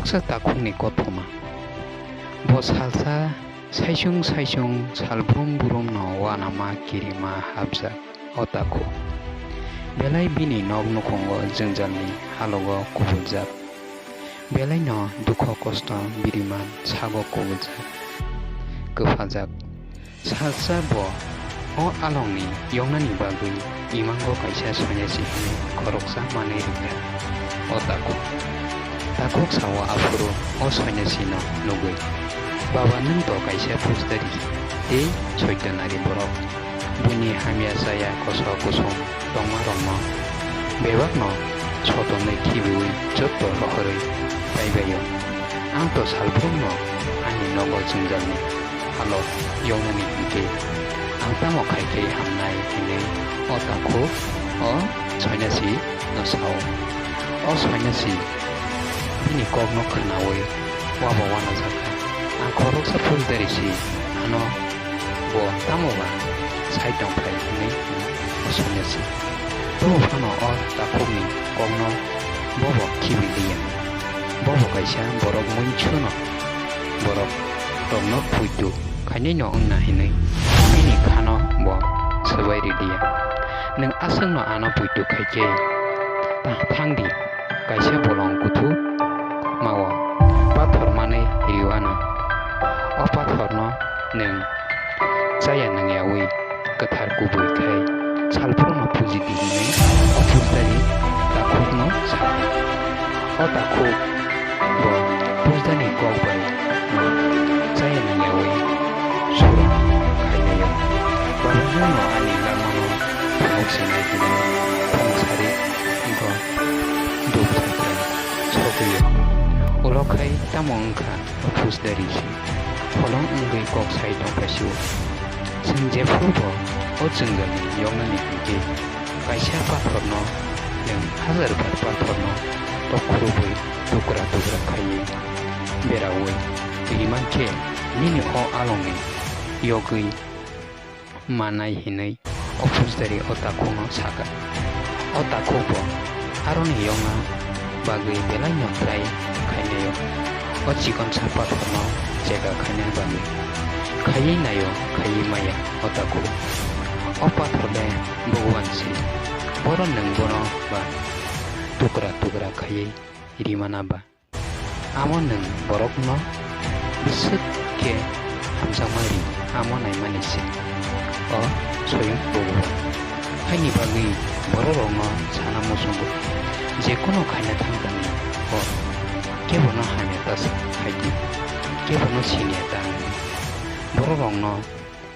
खरकसा ताखुंनि गथमा bo salsa saisung salbrum burum no wanama kirima habja otaku belai bini nog nukongo jengjalni halogo kubuljak belai no dukho kosto biriman sago kubuljak kefajak salsa bo o alongni yongnani bagui imango kaisa sonyasi khoroksa mane rikha otaku takuk sawa afuru o sonyasi no nugui baba nung to kaisa pustari e choitanari borok buni hamia saya koso kusum tongma rongma bebak no chotonai kibui jotto rohoroi paibayo ang to salbrum no ani nogo jingjalni halo yongnani hingke ang tamo khaike hamnai hine otaku o choinasi no sao o choinasi bini kogno khanaoi wabo wana jaka ang khoroksa puldarisi ano bo tamoba saitong pai hine choinasi to phano o takukni kogno bobo kibiliya bobo kaisa borok munchuno borok rongno puitu khaini no ongna hine bini khano bo sabai ridiya nang asang no ano puitu khaike ta thangdi kaisa bolong kutu mawo pathor mane riwana o pathor no nang saya nang yawi kathar kubui khai salpro no puji dihine o pujdari takuk no sakha o takuk bo pujdani kokbai no saya nang yawi sura khainayo barno no ani lamano pangsinai dine pangsari go dubsakai sokuyo ulokai tamongka pujdari si holong ungui kok sai dong pasiu sengje fubo o jenggal yongnani hingke kaisa pathor no yang hazar bar pathor no tokrubui tukra khaiye berawoi imanke nini o alongi yogui manai hinai o pujdari o takuno saka o takubo aroni yonga bagui belai no trai khainayo o chikon sapa thono jega khaina bagui khaiye nayo khaiye maya o taku o pathole bhagwan si boron nang bono ba tukra khaiye rimana ba amon nang borok no bisuk ke hamsamari amon ai manisi o soyung bhagwan haini bagui bororong no sana musungu jekono khaina thangkani o kebono hane tas haidi kebono siniata bororong no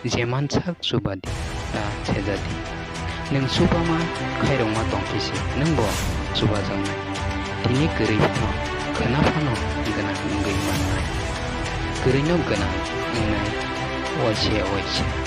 jeman chak subadi ta chejadi nang subama khairongma tongkisi nang bo suba jangnai tini geri phano khana phano gana ngai mannai geri no gana ngai oche